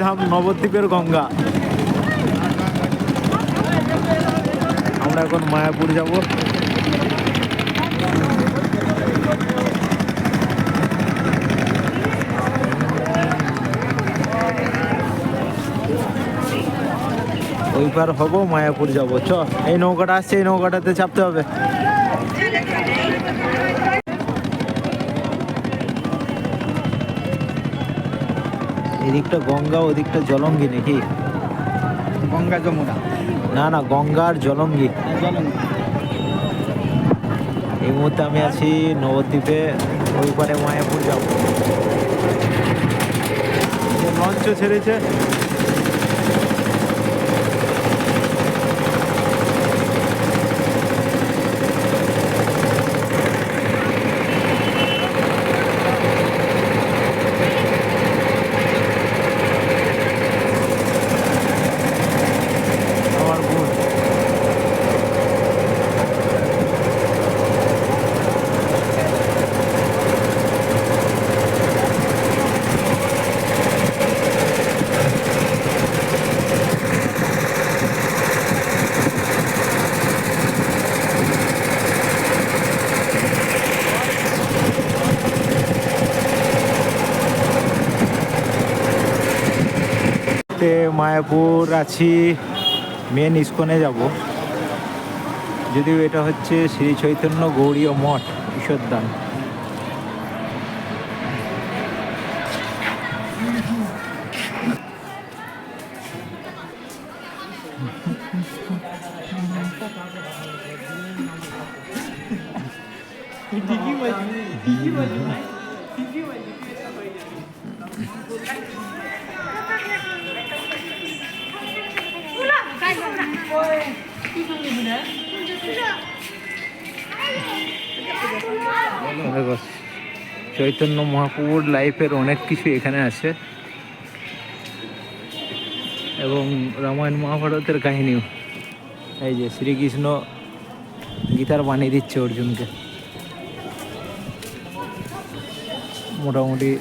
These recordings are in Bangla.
শ্রীধাম নবদ্বীপের গঙ্গা। আমরা এখন মায়াপুর যাব। ওই পার হবো, মায়াপুর যাব। চ, এই নৌকাটা আসছে, এই নৌকাটাতে চাপতে হবে। এদিকটা গঙ্গা, ওদিকটা জলঙ্গি নাকি? গঙ্গা যমুনা? না না, গঙ্গা আর জলঙ্গি। এই মুহূর্তে আমি আছি নবদ্বীপে, ওই পারে মায়াপুর যাব। লঞ্চ ছেড়েছে। মায়াপুর আছি, মেন ইস্কনে যাব। যদিও এটা হচ্ছে শ্রী চৈতন্য গৌড়ীয় মঠ, ঈশ্বরদান। চৈতন্য মহাপ্রভুর লাইফের অনেক কিছু এখানে আছে, এবং রামায়ণ মহাভারতের কাহিনীও। এই যে শ্রীকৃষ্ণ গীতার বাণী দিচ্ছে অর্জুনকে। মোটামুটি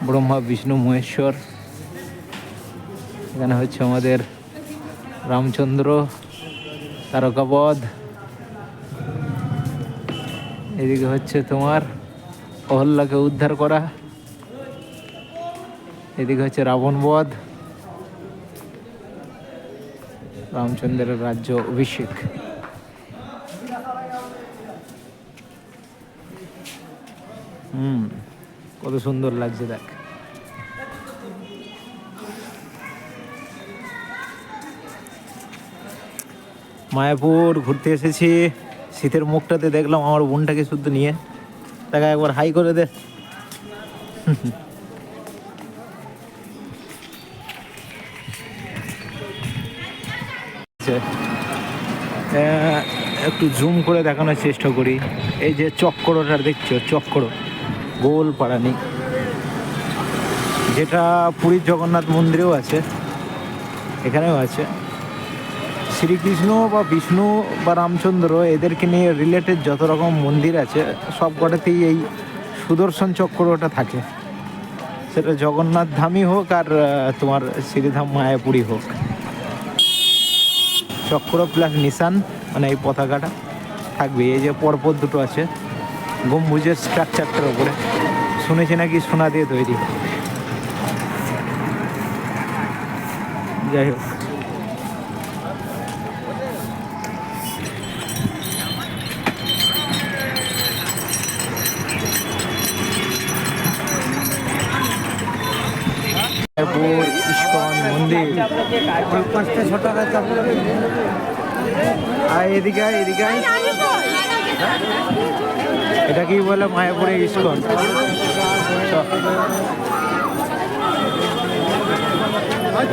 ব্রহ্মা বিষ্ণু মহেশ্বর, এখানে হচ্ছে আমাদের রামচন্দ্র, তারকাবধ। এদিকে হচ্ছে তোমার অহল্যাকে উদ্ধার করা, এদিকে হচ্ছে রাবণ বধ, রামচন্দ্রের রাজ্য অভিষেক। কত সুন্দর লাগছে দেখ। মায়াপুর ঘুরতে এসেছি, শীতের মুখটাতে দেখলাম আমার বোনটাকে শুদ্ধ নিয়ে। তাকে একবার হাই করে দে। একটু জুম করে দেখানোর চেষ্টা করি। এই যে চক্রটা দেখছো, চক্র গোল পাড়ানি, যেটা পুরীর জগন্নাথ মন্দিরেও আছে, এখানেও আছে। শ্রীকৃষ্ণ বা বিষ্ণু বা রামচন্দ্র এদেরকে নিয়ে রিলেটেড যত রকম মন্দির আছে সব কটাতেই এই সুদর্শন চক্রটা থাকে। সেটা জগন্নাথ ধামই হোক আর তোমার শ্রীধাম মায়াপুরী হোক, চক্র প্লাস নিশান মানে এই পতাকাটা থাকবে। এই যে পরপর দুটো আছে গম্বুজের স্ট্রাকচারটার উপরে, শুনেছি নাকি সোনা দিয়ে তৈরি। যাই হোক, ইস্কন মন্দির। আর এদিকে এদিকে এটা কি বলে মায়াপুরে ইস্কন।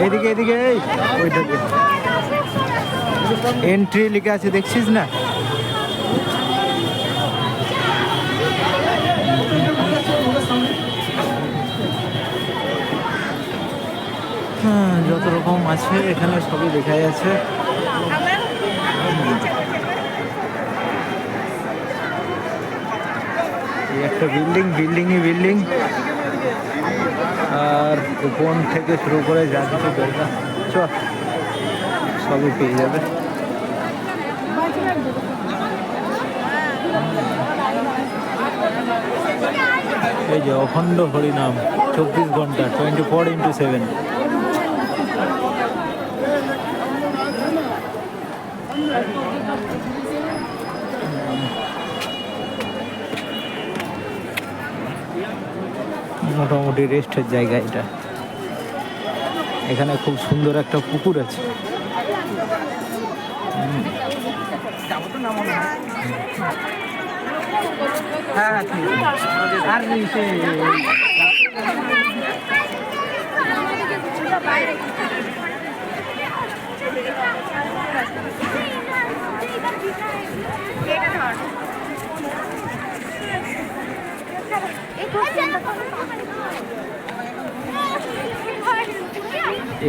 এদিকে এদিকে ওইটাকে এন্ট্রি লিখে আছে, দেখছিস না? যত রকম আছে এখানে সবই দেখা যাচ্ছে। একটা বিল্ডিং, বিল্ডিংই বিল্ডিং। আর কুপন থেকে শুরু করে যা কিছু দরকার চল সবই পেয়ে যাবে। এই যে অখণ্ড হরিনাম 24 ঘন্টা 24x7। মোটামুটি রেস্টের জায়গা এটা। এখানে খুব সুন্দর একটা পুকুর আছে।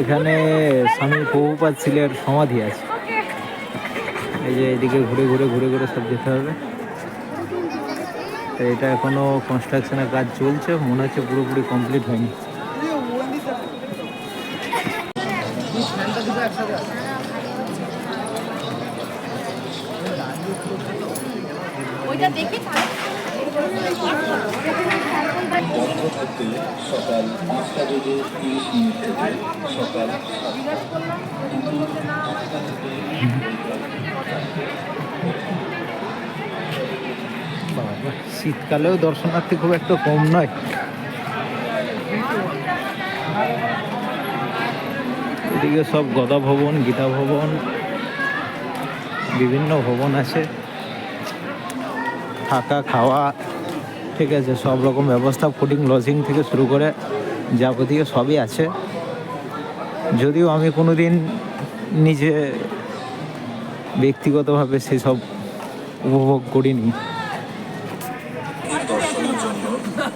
এখানে স্বামী প্রভুপাদ শিলের সমাধি আছে। এই যে এদিকে ঘুরে ঘুরে ঘুরে ঘুরে সব যেতে হবে। তো এটা এখনো কনস্ট্রাকশনের কাজ চলছে, মনে হচ্ছে পুরোপুরি কমপ্লিট হয়নি। ওইটা দেখে বন্ধ করতে সকাল 5টা বেজে 30 মিনিট থেকে সকাল শীতকালেও দর্শনার্থী খুব একটা কম নয়। এদিকে সব গদা ভবন, গীতা ভবন, বিভিন্ন ভবন আছে, থাকা খাওয়া ঠিক আছে, সব রকম ব্যবস্থা, ফুডিং লজিং থেকে শুরু করে যাবতীয় সবই আছে। যদিও আমি কোনোদিন নিজে ব্যক্তিগতভাবে সেসব উপভোগ করিনি। দর্শনের জন্য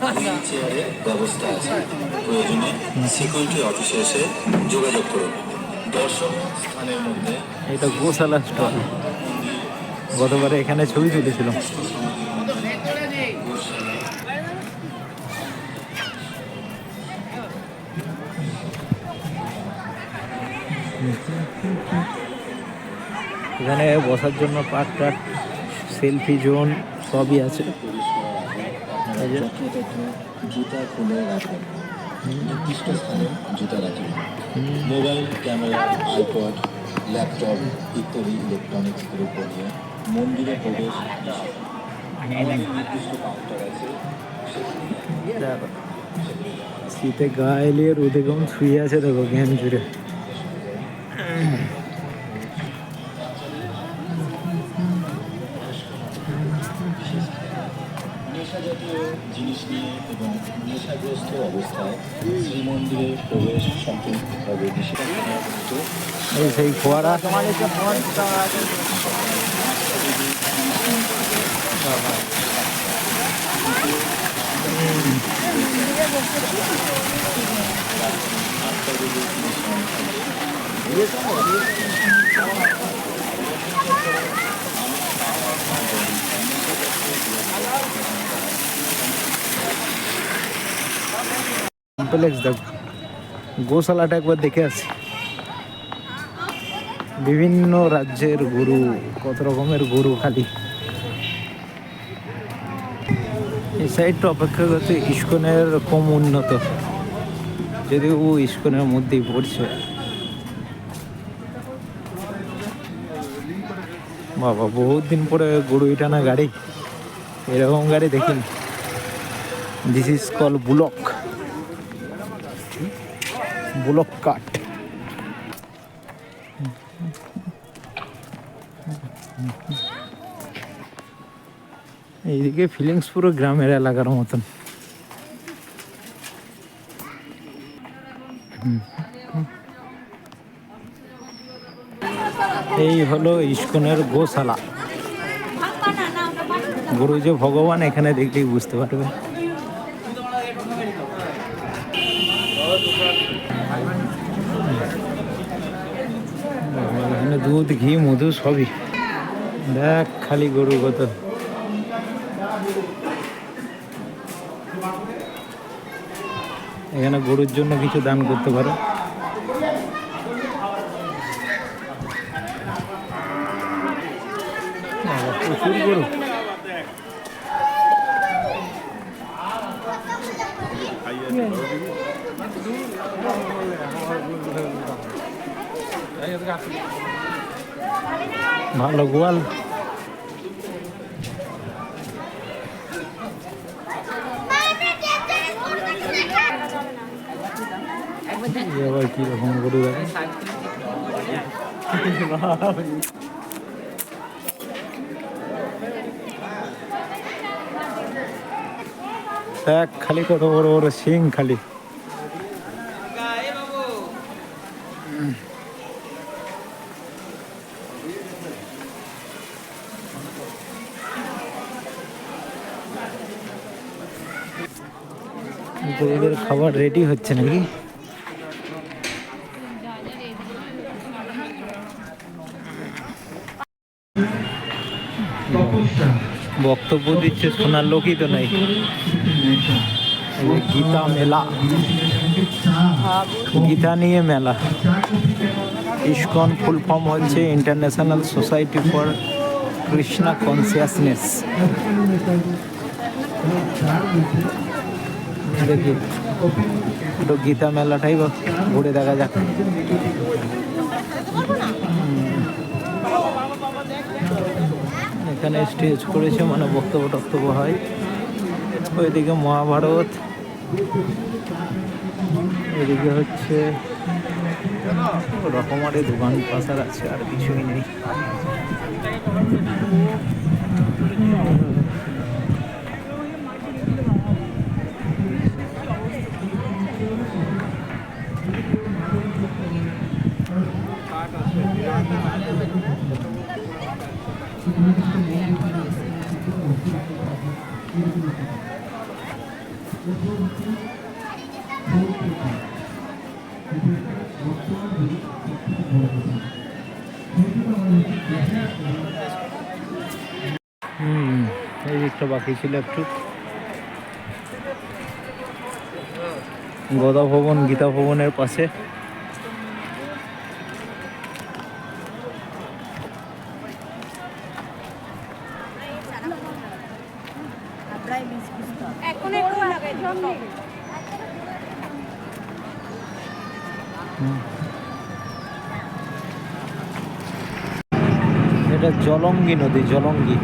হুইল চেয়ারের ব্যবস্থা আছে, প্রয়োজনে সিকিউরিটি অফিসে এসে যোগাযোগ করুন। দর্শনীয় স্থানের মধ্যে এটা গোশালা স্টল, গতবারে এখানে ছবি তুলেছিলাম। এখানে বসার জন্য পার্ক টার্ক, সেলফি জোন সবই আছে। এই যে জুতা খুলে রাখুন, নির্দিষ্ট স্থানে জুতা রাখুন। মোবাইল, ক্যামেরা, আইপড, ল্যাপটপ ইত্যাদি ইলেকট্রনিক্সের উপর নিয়ে মন্দিরে প্রবেশ নিষেধ। আমাদের নির্দিষ্ট কাউন্টার আছে, দেখো শীতে গা এলিয়ে রোদে কেমন শুয়ে আছে, দেখো জ্ঞান জুড়ে। নেশাজাতীয় জিনিস নিয়ে এবং নেশাগ্রস্ত অবস্থায় শ্রীমন্দিরে প্রবেশ সম্পূর্ণভাবে নিষেধ। এই সেই ফোয়ারা, কমপ্লেক্স দেখ, গোশালাটা একবার দেখে আসি। বিভিন্ন রাজ্যের গরু, কত রকমের গরু খালি। এই সাইডটা অপেক্ষাকৃত ইস্কনের কম উন্নত, যদিও ও ইস্কনের মধ্যেই পড়ছে। বাবা বহুত দিন পরে গরু টানা গাড়ি, এরকম গাড়ি দেখিনি। This is call bullock, bullock cart. এইদিকে ফিলিংস পুরো গ্রামের এলাকার মতন। এই হলো ইস্কনের গোশালা। গুরু যে ভগবান এখানে দেখলেই বুঝতে পারবে। এখানে দুধ, ঘি, মধু সবই। দেখ খালি গরু কত। এখানে গরুর জন্য কিছু দান করতে পারো। প্রচুর গরু। ভালো গোয়াল। আবার কিরকম গরু দেখো। এক খালি কত বড় বড় শিং খালি। গরুদের খাবার রেডি হচ্ছে নাকি? বক্তব্য দিচ্ছে, শোনার লোকই তো নাই। গীতা মেলা, গীতা নিয়ে মেলা। ইসকন ফুল ফর্ম হচ্ছে international society for Krishna consciousness. দেখি তো গীতা মেলাটাই ঘুরে দেখা যাক। এখানে স্টেজ করেছে, মানে বক্তব্য হয়। ওইদিকে মহাভারত, এদিকে হচ্ছে রকমারি দোকান পাশার আছে, আর কিছুই নেই। এই দিকটা বাকি ছিল একটু। গদা ভবন গীতা ভবনের পাশে। এটা জলঙ্গি নদী, জলঙ্গি।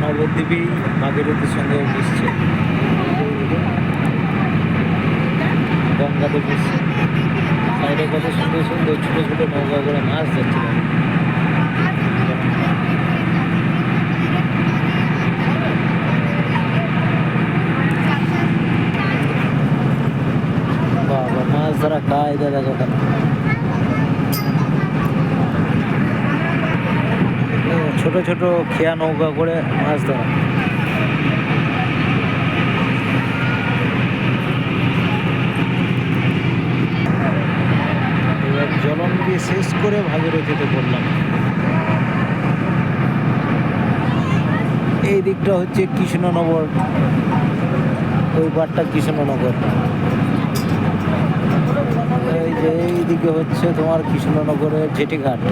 নবদ্বীপী ভাগীরথীর সঙ্গে মিশছে, গঙ্গাতে মিশছে। সাইডে কত সুন্দর সুন্দর ছোটো ছোটো নৌকা করে মাছ যাচ্ছে। বাবা, মাছ ধরা কায়দা দেখো কেন। ছোট ছোট খেয়া নৌকা করে মাছ ধরা। এবার জলঙ্গি শেষ করে ভাগীরথীতে পড়লাম। এই দিকটা হচ্ছে কৃষ্ণনগর, ওই পারটা কৃষ্ণনগর। এই যে এইদিকে হচ্ছে তোমার কৃষ্ণনগরের জেটিঘাট।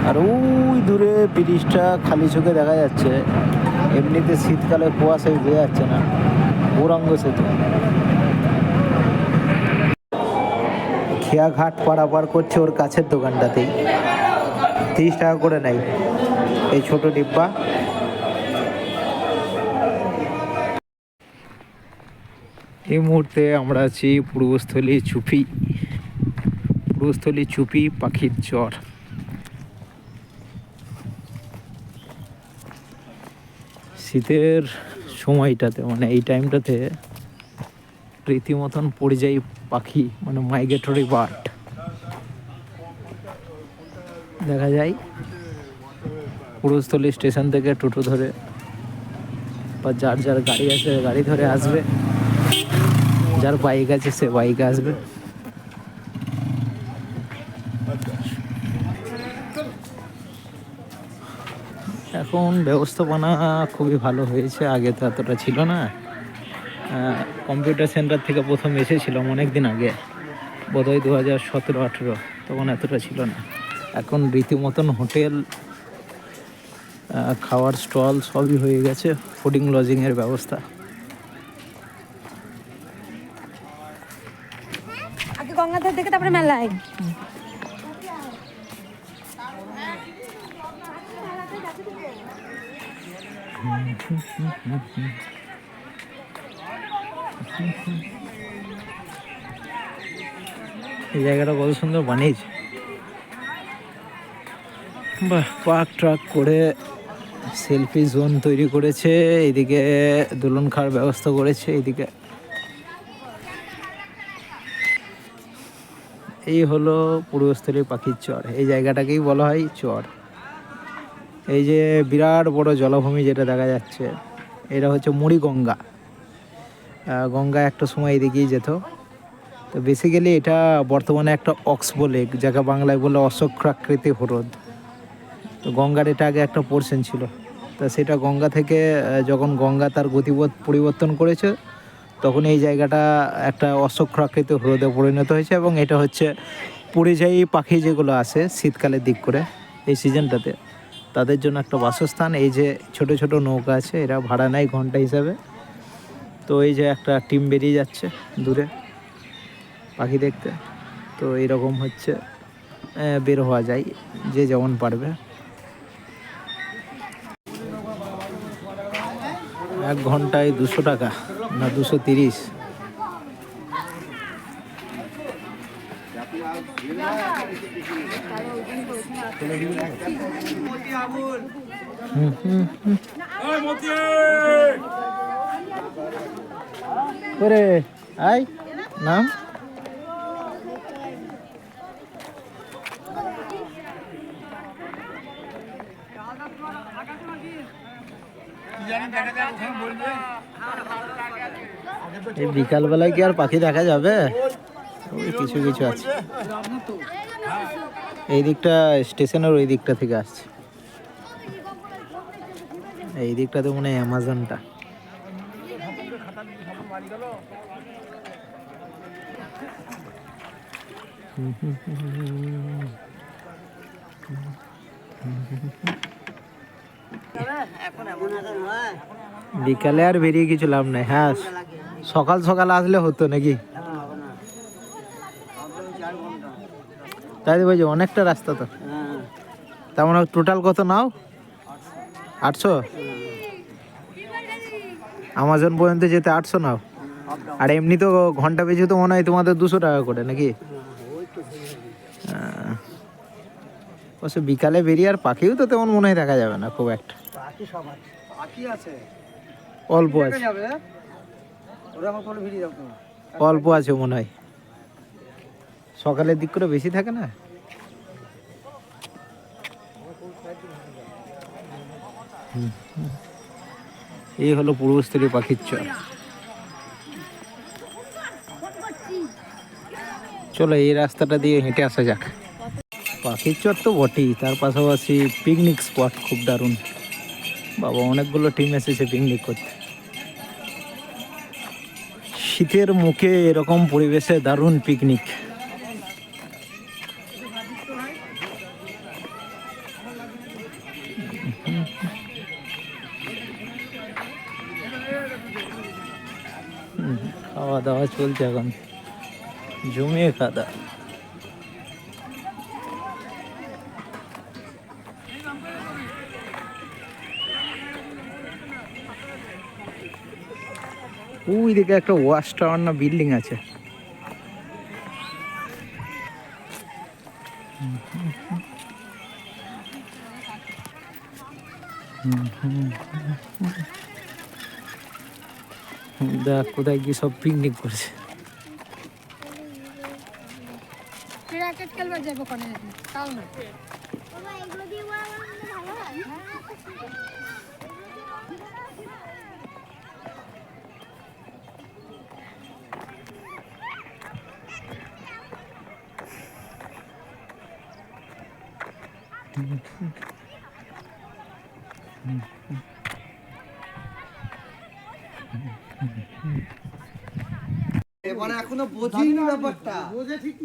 আর ওই দূরে ব্রিজটা খালি চোখে দেখা যাচ্ছে। এমনিতে শীতকালে কুয়াশায় বোঝা যাচ্ছে না। গৌরাঙ্গ সেতু। খেয়া ঘাট পারাপার করছে ওর কাছের দোকানটাতেই। 30 টাকা করে নেয় এই ছোট ডিব্বা। এই মুহূর্তে আমরা আছি পূর্বস্থলী চুপি পাখির চর। শীতের সময়টাতে, মানে এই টাইমটাতে রীতিমতন পরিযায়ী পাখি, মানে মাইগ্রেটরি বার্ড দেখা যায়। পূর্বস্থলী স্টেশন থেকে টোটো ধরে বা যার যার গাড়ি আছে গাড়ি ধরে আসবে, যার বাইক আছে সে বাইকে আসবে। এখন ব্যবস্থাপনা খুবই ভালো হয়েছে, আগে তো এতটা ছিল না। কম্পিউটার সেন্টার থেকে প্রথম এসেছিলাম অনেক দিন আগে, বোধহয় 2017-18, তখন এতটা ছিল না। এখন রীতিমতন হোটেল, খাওয়ার স্টল সবই হয়ে গেছে, ফুডিং লজিংয়ের ব্যবস্থা। আগে গঙ্গাধর দেখে তারপরে মেলায়। এই জায়গাটা কত সুন্দর বানিয়েছে, বাহ। পার্ক ট্রাক করে সেলফি জোন তৈরি করেছে, এইদিকে দোলন খাওয়ার ব্যবস্থা করেছে। এইদিকে এই হলো পূর্বস্থলী পাখির চর, এই জায়গাটাকেই বলা হয় চর। এই যে বিরাট বড় জলাভূমি যেটা দেখা যাচ্ছে, এটা হচ্ছে মুড়িগঙ্গা। গঙ্গা একটা সময় এদিকেই যেত। তো বেসিক্যালি এটা বর্তমানে একটা অক্স বলে, যাকে বাংলায় বলে অশ্বক্রাকৃতি হ্রদ। তো গঙ্গার এটা আগে একটা পোর্শন ছিল। তা সেটা গঙ্গা থেকে যখন গঙ্গা তার গতিপথ পরিবর্তন করেছে, তখন এই জায়গাটা একটা অশ্বক্রাকৃতি হ্রদে পরিণত হয়েছে। এবং এটা হচ্ছে পরিযায়ী পাখি যেগুলো আসে শীতকালের দিক করে এই সিজনটাতে, তাদের জন্য একটা বাসস্থান। এই যে ছোট ছোট নৌকা আছে, এরা ভাড়া নেয় ঘন্টা হিসাবে। তো এই যে একটা টিম বেরিয়ে যাচ্ছে দূরে পাখি দেখতে। তো এইরকম হচ্ছে বের হওয়া যায় যে যেমন পারবে। 1 ঘন্টায় 200 টাকা না 230? ওরে আয় নাম এই বিকালবেলায় কি আর পাখি দেখা যাবে? ওই কিছু কিছু আছে। এই দিকটা স্টেশনের ওই দিকটা থেকে আসছে, এই দিকটাতে মনে হয় অ্যামাজনটা। বিকালে আর বেরিয়ে কিছু লাভ নাই। হ্যাঁ, সকাল সকাল আসলে হতো নাকি? তাই বলছি অনেকটা রাস্তা তো। তার মানে টোটাল কত নাও? 800? আমাজন পর্যন্ত যেতে 800 নাও? আর এমনি তো ঘন্টা পিছু তো মনে হয় তোমাদের 200 টাকা করে নাকি? অবশ্য বিকালে বেরিয়ে আর পাখিও তো তেমন মনে হয় দেখা যাবে না খুব একটা। অল্প আছে, অল্প আছে মনে হয়। সকালের দিক করে বেশি থাকে না। এই হলো পূর্বস্থলী পাখির চর। চলো এই রাস্তাটা দিয়ে হেঁটে আসা যাক। পাখির চর তো বটেই, তার পাশাপাশি পিকনিক স্পট খুব দারুণ। বাবা, অনেকগুলো টিম এসেছে পিকনিক করতে। শীতের মুখে এরকম পরিবেশে দারুণ পিকনিক। খাওয়া দাওয়া চলছে এখন, জমিয়ে খাওয়া দাওয়া। ওই দিকে একটা ওয়াচ টাওয়ার না বিল্ডিং আছে। দেখ কোথায় কি সব পিকনিক করছে। ক্রিকেট খেলবার যাবো কোনে তাও না। এবারে এখনো বোঝিনি ব্যাপারটা।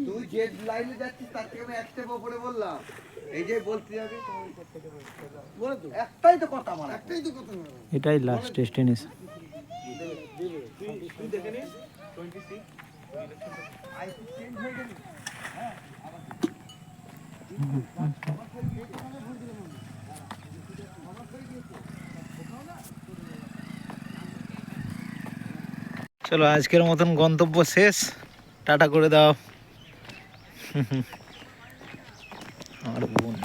তুই যে লাইনে যাচ্ছিস তার থেকে আমি এক স্টেপ উপরে বললাম। এই যে বলতে যাবে একটাই তো কথা আমার, একটাই তো কথা। এটাই লাস্ট ডেস্টিনেশন। চলো আজকের মতন গন্তব্য শেষ, টাটা করে দাও। আমার বোন